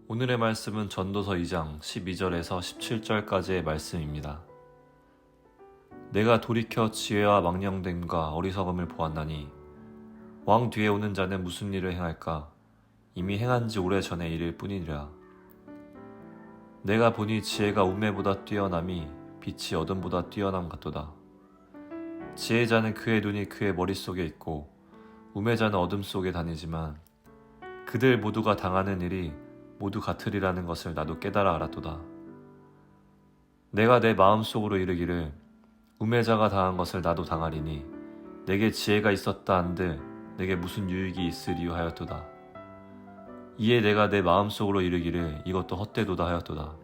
오늘의 말씀은 전도서 2장 12절에서 17절까지의 말씀입니다. 내가 돌이켜 지혜와 망령됨과 어리석음을 보았나니 왕 뒤에 오는 자는 무슨 일을 행할까? 이미 행한 지 오래전의 일일 뿐이니라. 내가 보니 지혜가 우매보다 뛰어남이 빛이 어둠보다 뛰어남 같도다. 지혜자는 그의 눈이 그의 머릿속에 있고 우매자는 어둠 속에 다니지만 그들 모두가 당하는 일이 모두 같으리라는 것을 나도 깨달아 알았도다. 내가 내 마음속으로 이르기를 우매자가 당한 것을 나도 당하리니 내게 지혜가 있었다 한들 내게 무슨 유익이 있으리요 하였도다. 이에 내가 내 마음속으로 이르기를 이것도 헛되도다 하였도다.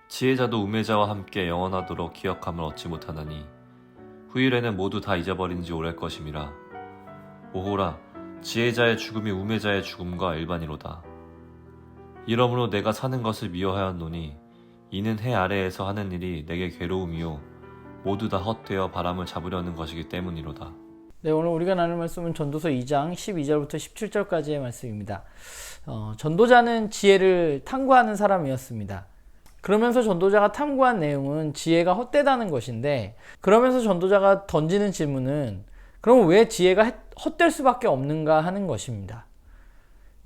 지혜자도 우매자와 함께 영원하도록 기억함을 얻지 못하나니 후일에는 모두 다 잊어버린 지 오래일 것임이라. 오호라, 지혜자의 죽음이 우매자의 죽음과 일반이로다. 이러므로 내가 사는 것을 미워하였노니 이는 해 아래에서 하는 일이 내게 괴로움이요 모두 다 헛되어 바람을 잡으려는 것이기 때문이로다. 네, 오늘 우리가 나눌 말씀은 전도서 2장 12절부터 17절까지의 말씀입니다. 전도자는 지혜를 탐구하는 사람이었습니다. 그러면서 전도자가 탐구한 내용은 지혜가 헛되다는 것인데, 그러면서 전도자가 던지는 질문은 그럼 왜 지혜가 헛될 수밖에 없는가 하는 것입니다.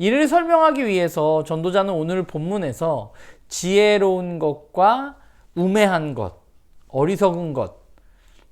이를 설명하기 위해서 전도자는 오늘 본문에서 지혜로운 것과 우매한 것, 어리석은 것,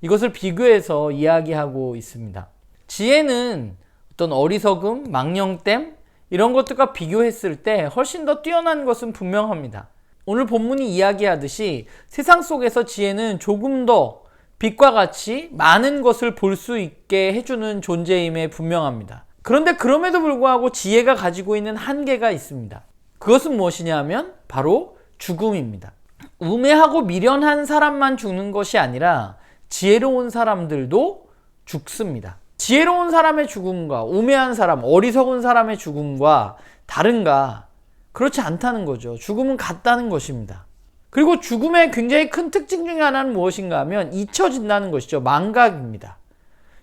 이것을 비교해서 이야기하고 있습니다. 지혜는 어떤 어리석음, 망령됨 이런 것들과 비교했을 때 훨씬 더 뛰어난 것은 분명합니다. 오늘 본문이 이야기하듯이 세상 속에서 지혜는 조금 더 빛과 같이 많은 것을 볼 수 있게 해주는 존재임에 분명합니다. 그런데 그럼에도 불구하고 지혜가 가지고 있는 한계가 있습니다. 그것은 무엇이냐 하면 바로 죽음입니다. 우매하고 미련한 사람만 죽는 것이 아니라 지혜로운 사람들도 죽습니다. 지혜로운 사람의 죽음과 우매한 사람, 어리석은 사람의 죽음과 다른가? 그렇지 않다는 거죠. 죽음은 같다는 것입니다. 그리고 죽음의 굉장히 큰 특징 중에 하나는 무엇인가 하면 잊혀진다는 것이죠. 망각입니다.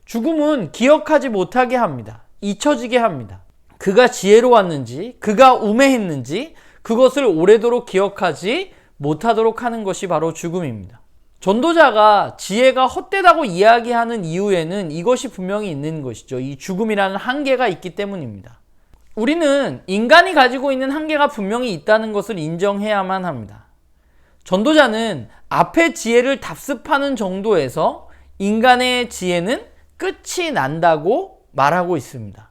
죽음은 기억하지 못하게 합니다. 잊혀지게 합니다. 그가 지혜로웠는지, 그가 우매했는지 그것을 오래도록 기억하지 못하도록 하는 것이 바로 죽음입니다. 전도자가 지혜가 헛되다고 이야기하는 이유에는 이것이 분명히 있는 것이죠. 이 죽음이라는 한계가 있기 때문입니다. 우리는 인간이 가지고 있는 한계가 분명히 있다는 것을 인정해야만 합니다. 전도자는 앞의 지혜를 답습하는 정도에서 인간의 지혜는 끝이 난다고 말하고 있습니다.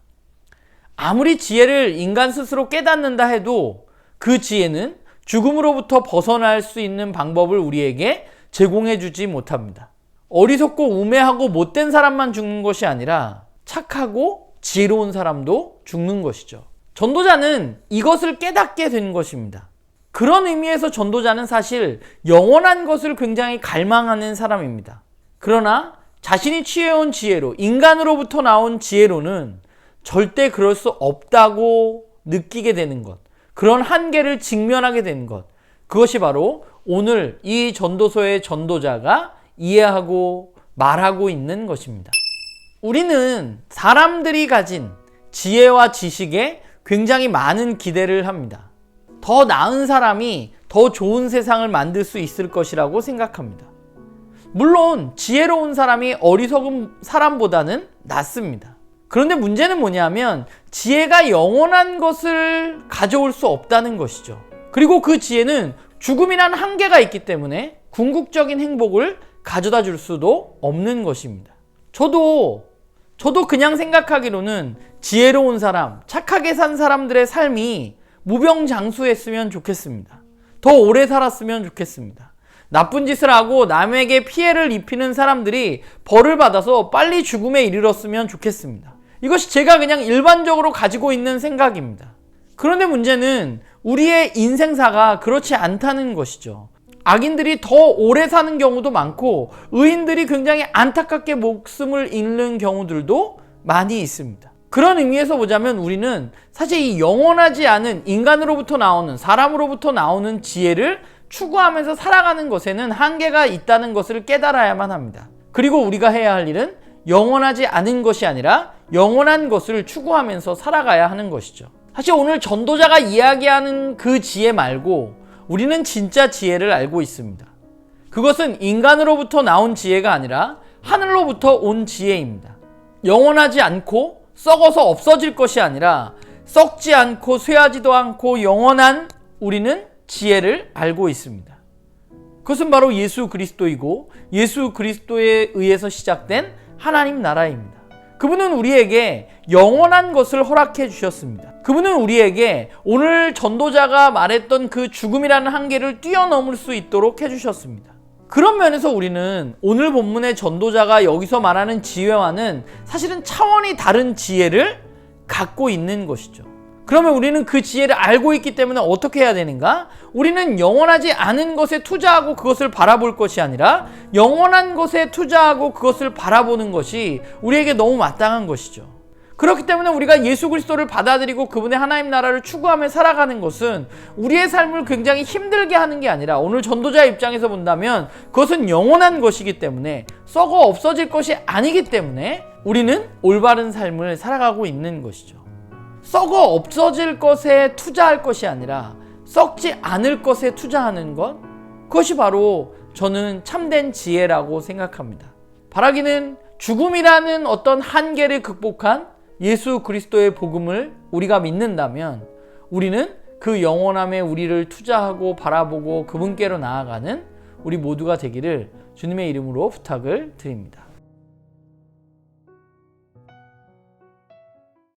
아무리 지혜를 인간 스스로 깨닫는다 해도 그 지혜는 죽음으로부터 벗어날 수 있는 방법을 우리에게 제공해 주지 못합니다. 어리석고 우매하고 못된 사람만 죽는 것이 아니라 착하고 지혜로운 사람도 죽는 것이죠. 전도자는 이것을 깨닫게 된 것입니다. 그런 의미에서 전도자는 사실 영원한 것을 굉장히 갈망하는 사람입니다. 그러나 자신이 취해온 지혜로, 인간으로부터 나온 지혜로는 절대 그럴 수 없다고 느끼게 되는 것, 그런 한계를 직면하게 되는 것, 그것이 바로 오늘 이 전도서의 전도자가 이해하고 말하고 있는 것입니다. 우리는 사람들이 가진 지혜와 지식에 굉장히 많은 기대를 합니다. 더 나은 사람이 더 좋은 세상을 만들 수 있을 것이라고 생각합니다. 물론 지혜로운 사람이 어리석은 사람보다는 낫습니다. 그런데 문제는 뭐냐면 지혜가 영원한 것을 가져올 수 없다는 것이죠. 그리고 그 지혜는 죽음이라는 한계가 있기 때문에 궁극적인 행복을 가져다 줄 수도 없는 것입니다. 저도 그냥 생각하기로는 지혜로운 사람, 착하게 산 사람들의 삶이 무병장수했으면 좋겠습니다. 더 오래 살았으면 좋겠습니다. 나쁜 짓을 하고 남에게 피해를 입히는 사람들이 벌을 받아서 빨리 죽음에 이르렀으면 좋겠습니다. 이것이 제가 그냥 일반적으로 가지고 있는 생각입니다. 그런데 문제는 우리의 인생사가 그렇지 않다는 것이죠. 악인들이 더 오래 사는 경우도 많고 의인들이 굉장히 안타깝게 목숨을 잃는 경우들도 많이 있습니다. 그런 의미에서 보자면 우리는 사실 이 영원하지 않은 인간으로부터 나오는, 사람으로부터 나오는 지혜를 추구하면서 살아가는 것에는 한계가 있다는 것을 깨달아야만 합니다. 그리고 우리가 해야 할 일은 영원하지 않은 것이 아니라 영원한 것을 추구하면서 살아가야 하는 것이죠. 사실 오늘 전도자가 이야기하는 그 지혜 말고 우리는 진짜 지혜를 알고 있습니다. 그것은 인간으로부터 나온 지혜가 아니라 하늘로부터 온 지혜입니다. 영원하지 않고 썩어서 없어질 것이 아니라 썩지 않고 쇠하지도 않고 영원한 우리는 지혜를 알고 있습니다. 그것은 바로 예수 그리스도이고 예수 그리스도에 의해서 시작된 하나님 나라입니다. 그분은 우리에게 영원한 것을 허락해 주셨습니다. 그분은 우리에게 오늘 전도자가 말했던 그 죽음이라는 한계를 뛰어넘을 수 있도록 해주셨습니다. 그런 면에서 우리는 오늘 본문의 전도자가 여기서 말하는 지혜와는 사실은 차원이 다른 지혜를 갖고 있는 것이죠. 그러면 우리는 그 지혜를 알고 있기 때문에 어떻게 해야 되는가? 우리는 영원하지 않은 것에 투자하고 그것을 바라볼 것이 아니라 영원한 것에 투자하고 그것을 바라보는 것이 우리에게 너무 마땅한 것이죠. 그렇기 때문에 우리가 예수 그리스도를 받아들이고 그분의 하나님 나라를 추구하며 살아가는 것은 우리의 삶을 굉장히 힘들게 하는 게 아니라 오늘 전도자의 입장에서 본다면 그것은 영원한 것이기 때문에 썩어 없어질 것이 아니기 때문에 우리는 올바른 삶을 살아가고 있는 것이죠. 썩어 없어질 것에 투자할 것이 아니라 썩지 않을 것에 투자하는 것, 그것이 바로 저는 참된 지혜라고 생각합니다. 바라기는 죽음이라는 어떤 한계를 극복한 예수 그리스도의 복음을 우리가 믿는다면 우리는 그 영원함에 우리를 투자하고 바라보고 그분께로 나아가는 우리 모두가 되기를 주님의 이름으로 부탁을 드립니다.